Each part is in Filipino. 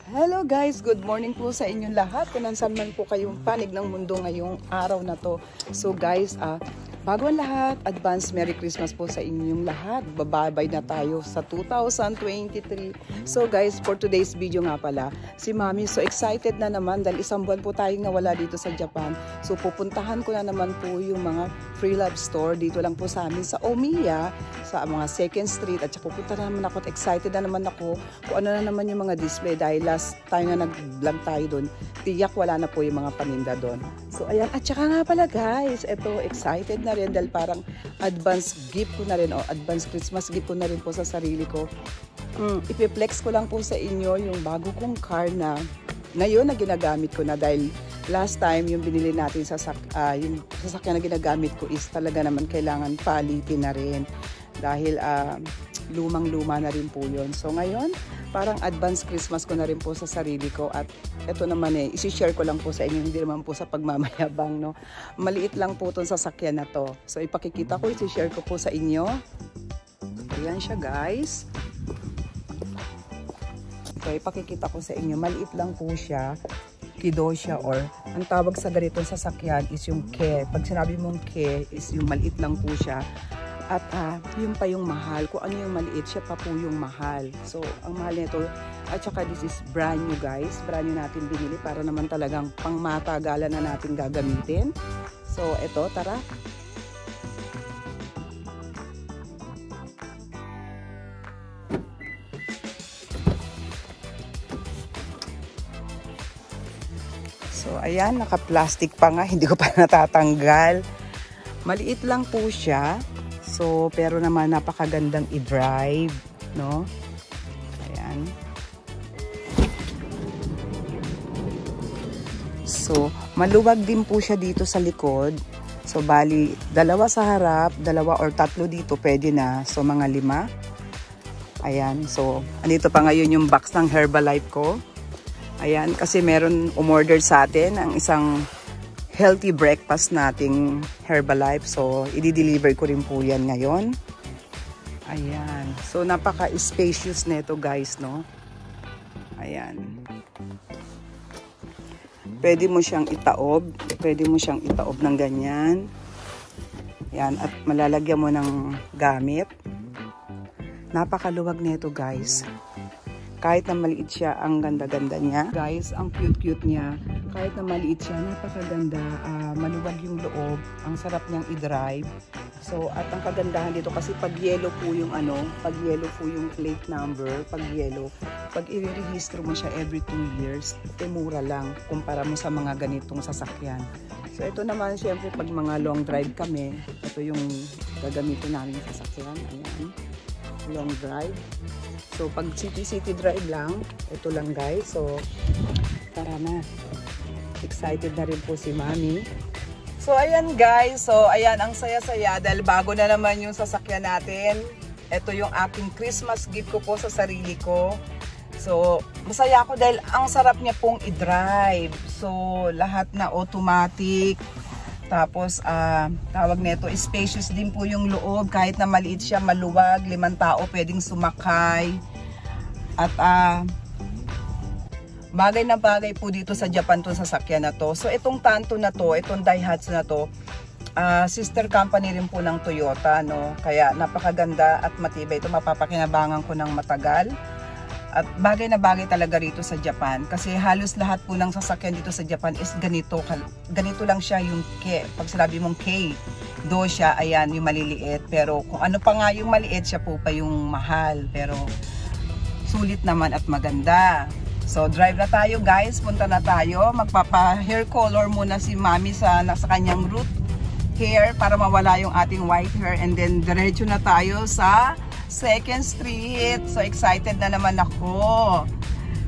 Hello guys, good morning po sa inyong lahat. Kung nasan man po kayong panig ng mundo ngayong araw na to. So guys, bago ang lahat, advance Merry Christmas po sa inyong lahat. Bababay na tayo sa 2023. So guys, for today's video nga pala, si Mami so excited na naman dahil isang buwan po tayong nawala dito sa Japan. So pupuntahan ko na naman po yung mga Free Love Store dito lang po sa amin sa Omiya, sa mga 2nd Street. At saka pupunta na naman ako at excited na naman ako kung ano na naman yung mga display dahil last time na nag-vlog tayo doon, tiyak wala na po yung mga paninda doon. So ayan, at saka nga pala guys, eto excited na rin dahil parang advance gift ko na rin o advance Christmas gift ko na rin po sa sarili ko. Ipiplex ko lang po sa inyo yung bago kong car na ngayon na ginagamit ko na dahil last time yung binili natin yung sasakyan na ginagamit ko is talaga naman kailangan palitin na rin dahil lumang-luma na rin po yun. So ngayon, parang advance Christmas ko na rin po sa sarili ko at ito naman isi-share ko lang po sa inyo, hindi naman po sa pagmamayabang, no? Maliit lang po itong sasakyan na to. So ipakikita ko, isi-share ko po sa inyo. Ayan siya guys. So ipakikita ko sa inyo, maliit lang po siya. Kidosha or ang tawag sa ganitong sasakyan is yung ke. Pag sinabi mong ke is yung maliit lang po siya. At yun pa yung mahal. Kung ano yung maliit, siya pa po yung mahal. So, ang mahal nito. At saka this is brand new guys. Brand new natin binili para naman talagang pangmatagalan na natin gagamitin. So, eto, tara. So, ayan, naka-plastic pa nga. Hindi ko pa natatanggal. Maliit lang po siya. So, pero naman napakagandang i-drive, no? Ayan. So, maluwag din po siya dito sa likod. So, bali, dalawa sa harap, dalawa or tatlo dito, pwede na. So, mga 5. Ayan. So, andito pa ngayon yung box ng Herbalife ko. Ayan, kasi meron umorder sa atin ang isang healthy breakfast nating Herbalife. So, i-deliver ko rin po yan ngayon. Ayan. So, napaka-spacious nito guys, no? Ayan. Pwede mo siyang itaob. Pwede mo siyang itaob ng ganyan. Ayan. At malalagyan mo ng gamit. Napakaluwag nito guys. Kahit na maliit siya, ang ganda-ganda niya. Guys, ang cute-cute niya. Kahit na maliit siya, napakaganda. Maluwag yung loob. Ang sarap niyang i-drive. So, at ang kagandahan dito kasi pag yellow po yung pag yellow po yung plate number, pag yellow, pag i-register mo siya every 2 years, mura lang kumpara mo sa mga ganitong sasakyan. So, ito naman, syempre, pag mga long drive kami, ito yung gagamitin namin sasakyan. Ayan. Long drive. So, pag city drive lang, ito lang guys. So, tara na. Excited na rin po si Mami. So, ayan guys. So, ayan, ang saya-saya dahil bago na naman yung sasakyan natin. Ito yung aking Christmas gift ko po sa sarili ko. So, masaya ako dahil ang sarap niya pong i-drive. So, lahat na automatic. Tapos, tawag nito, spacious din po yung loob. Kahit na maliit siya, maluwag, 5 tao pwedeng sumakay. At, bagay na bagay po dito sa Japan itong sasakyan na to. So, itong Tanto na to, itong Daihatsu na to, sister company rin po ng Toyota, no? Kaya, napakaganda at matibay. Ito, mapapakinabangan ko ng matagal. At bagay na bagay talaga rito sa Japan. Kasi halos lahat po ng sasakyan dito sa Japan is ganito. Ganito lang siya yung ke. Pag sinabi mong K, do siya, ayan, yung maliliit. Pero kung ano pa nga yung maliit, siya po pa yung mahal. Pero sulit naman at maganda. So, drive na tayo guys. Punta na tayo. Magpapa-hair color muna si Mami sa kanyang root hair para mawala yung ating white hair. And then, diretso na tayo sa 2nd Street. So, excited na naman ako.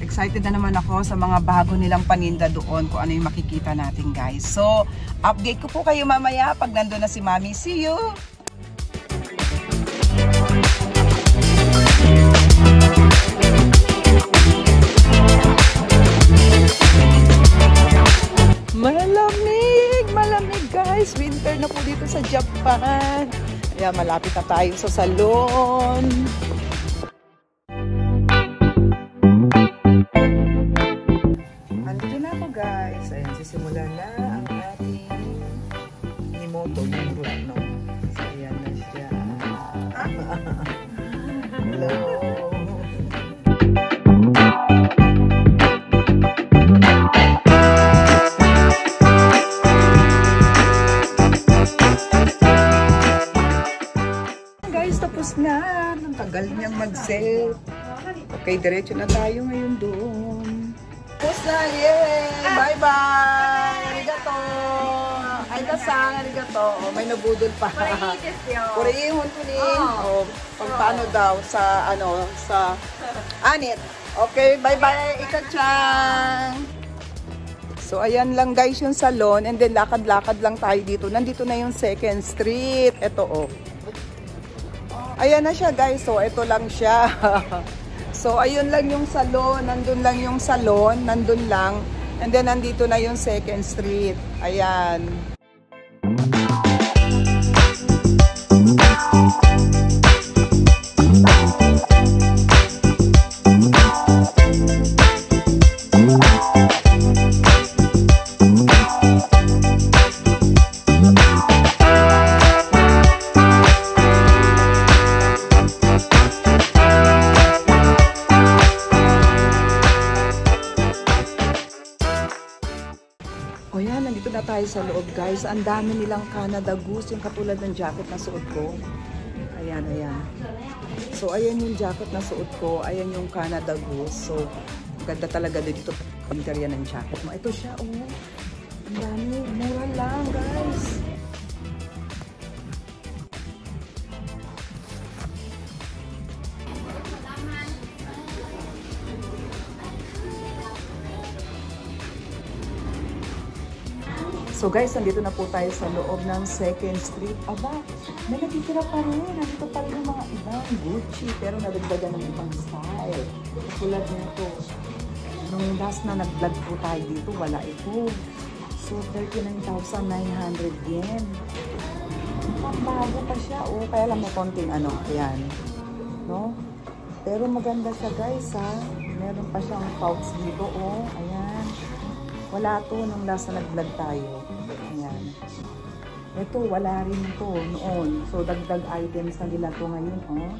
Excited na naman ako sa mga bago nilang paninda doon kung ano yung makikita natin guys. So, update ko po kayo mamaya pag nandun na si Mami. See you! Malamig guys. Winter na po dito sa Japan. Kaya malapit na tayo sa salon. Okay, diretso na tayo ngayon doon. Tapos na, yay! Bye-bye! Arigato! Ay, kasang, arigato. Oh, may nabudol pa. Kurihon to ni. Oh, paano daw sa, sa anit. Okay, bye-bye, Ika-chan! So, ayan lang guys yung salon. And then, lakad-lakad lang tayo dito. Nandito na yung 2nd Street. Ito, oh. Ayan na siya guys. So, ito lang siya. So, ayun lang yung salon. Nandun lang yung salon. Nandun lang. And then, nandito na yung 2nd Street. Ayan. O yan, nandito na tayo sa loob guys. Ang dami nilang Canada Goose, yung katulad ng jacket na suot ko. Ayan, ayan. So, ayan yung jacket na suot ko. Ayan yung Canada Goose. So, ganda talaga dito. Panterya ng jacket mo. Ito siya, oh. Ang dami. Mura lang, guys. So guys, nandito na po tayo sa loob ng 2nd Street. Aba, may natitira pa rin. Nandito pa rin yung mga ibang Gucci. Pero nadagdagan ng ibang style. Tulad nito. Nung last na nag-vlog po tayo dito, wala ito. So, 39,900 yen. Mukhang bago pa siya. Oh, kaya lang may konting ayan. No? Pero maganda siya guys ha. Meron pa siyang pouch dito. Oh, ayan. Wala to nung last na nag-vlog tayo. Ayan. Ito, wala rin to noon. So, dagdag items na nila to ngayon, oh.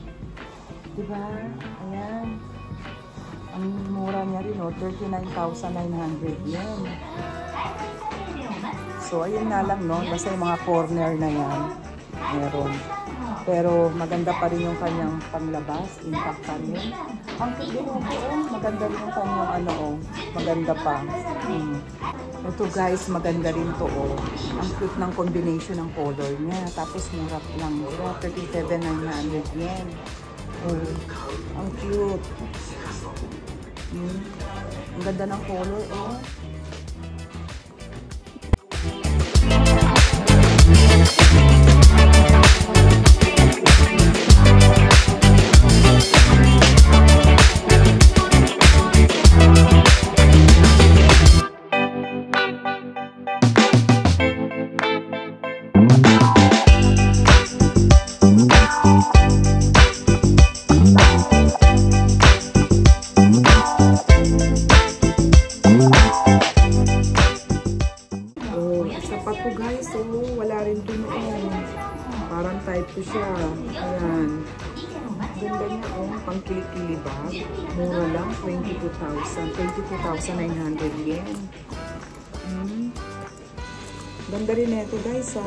Diba? Ayan. Ang mura niya rin, oh. 39,900 yen. So, ayun na lang, no. Basta yung mga corner na yan. Meron. Pero, maganda pa rin yung kanyang panglabas. Intact pa rin. Ang cute din ito, oh. Maganda rin yung kanyang, oh. Maganda pa. Ito guys, maganda rin to, oh. Ang cute ng combination ng color niya. Tapos mura lang. 37,900 yen. Oh, ang cute. Ang ganda ng color, oh. Parang type ko siya. Ayan. Ganda niya, oh. Pang kilikili bag. Mura lang. 22,900 yen. Ganda rin ito guys, ha.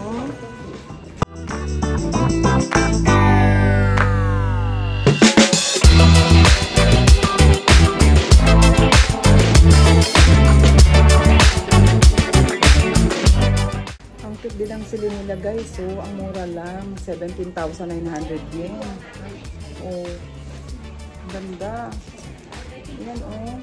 Din ang sili nila guys, so ang mura lang 17,900 yen. Oh, ganda. Yan, oh.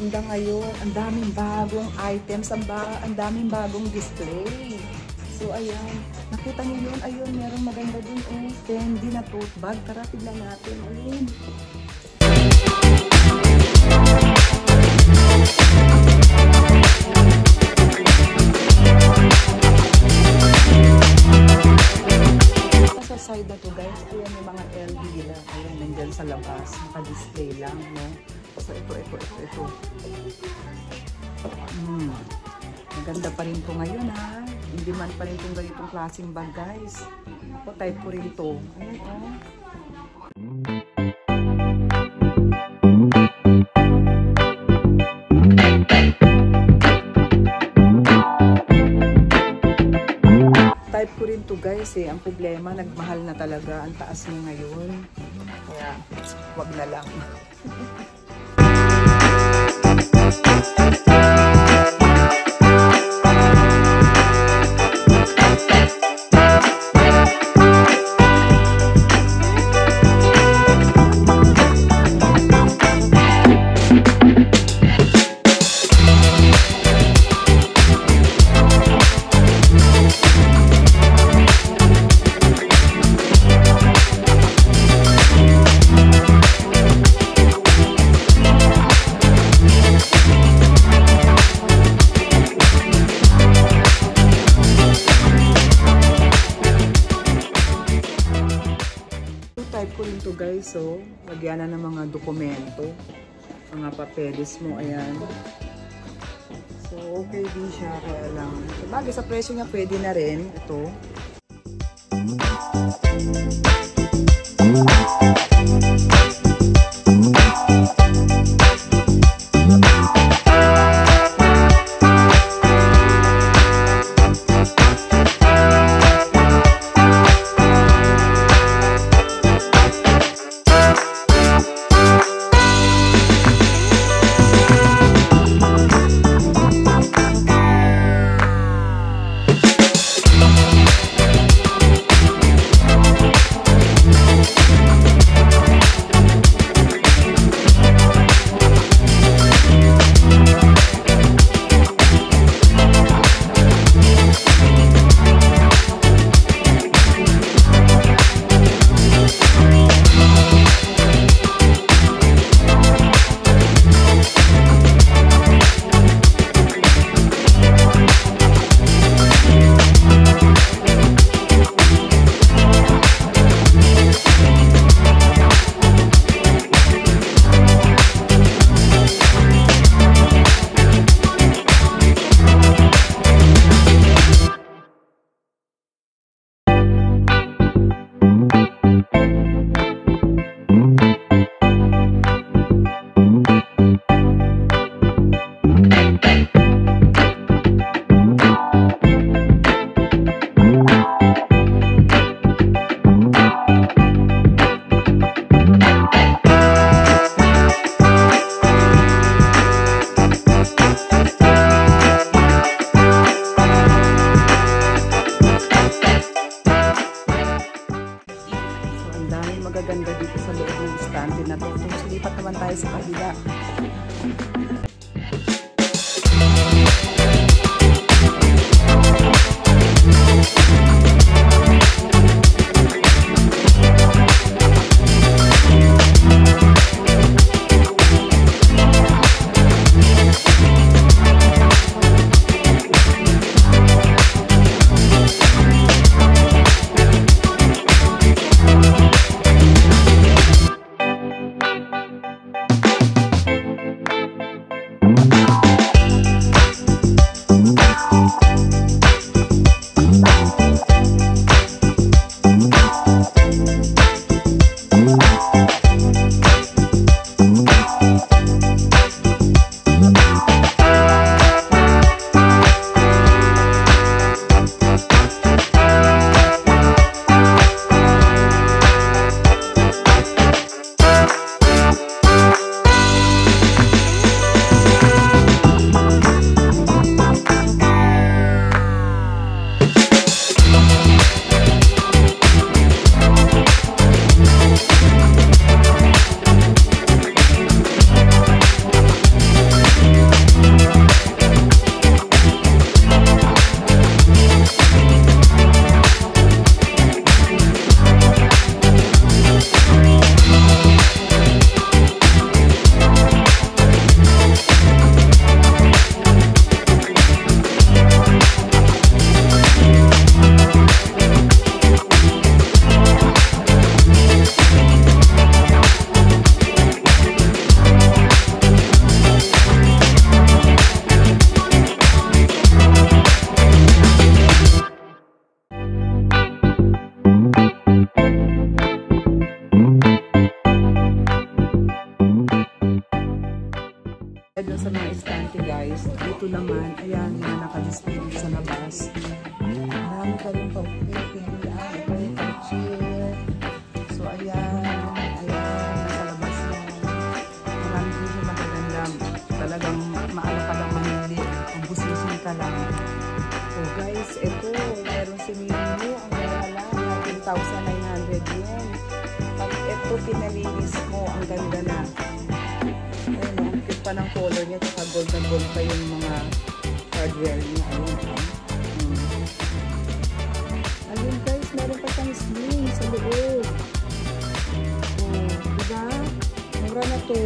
maganda ngayon. Ang daming bagong items, ang daming bagong display. So, ayan. Nakita niyo yun? Ayun, merong maganda dun. Oh, trendy na tote bag. Tara, tignan natin. Ayun. Sa side na to, guys, ayan yung mga LV nila. Ayan, nandyan sa labas. Naka-display lang, no? So, ito. Maganda pa rin to ngayon, ha? Hindi man pa rin itong ganitong klaseng bag, guys. Ako, type ko rin to. Ayan, oh. Type ko rin to, guys, eh. Ang problema, nagmahal na talaga. Ang taas mo ngayon. Kaya, wag na lang. Type ko rin to, guys, so lagyan na ng mga dokumento, mga papeles mo, ayan. So okay din siya, kaya lang bagay sa presyo niya pwede na rin ito. Magaganda dito sa loob ng stand na to. So, lipat naman tayo sa kabila. guys, dito naman, ayan, yung naka-display dito sa labas. Marami ka rin pagpipilian. Ito yung pag-cheer. So, ayan, nasa labas mo. Marami din siya magaganda. Talagang maano ka lang mamili. Kung busisin ka lang. So, guys, ito, meron si Mimi. Ang wala, 19,900 yen. Pag ito, pinalinis mo, ang ganda na. Ayun, ang cute pa ng color niya. Tsaka gold na gold pa yung mga hardware niya. Ayun, ayun guys, meron pa siyang sling sa loob. Oh, diba? Mura na to.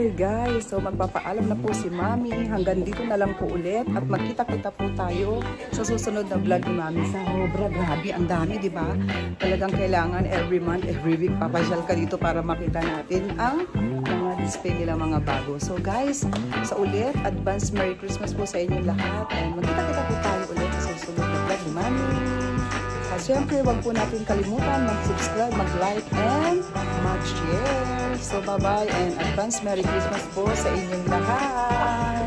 Okay guys, so magpapaalam na po si Mami. Hanggang dito na lang po ulit at magkita-kita po tayo sa susunod na vlog ni Mami. Sobra, grabe, ang dami, di ba? Talagang kailangan every month, every week papasyal ka dito para makita natin ang mga display nila mga bago. So guys, sa ulit, advance Merry Christmas po sa inyong lahat and magkita-kita po tayo ulit sa susunod na vlog ni Mami. At syempre, huwag po natin kalimutan mag-subscribe, mag-like, and mag-share. So, bye-bye and advance Merry Christmas po sa inyong lahat.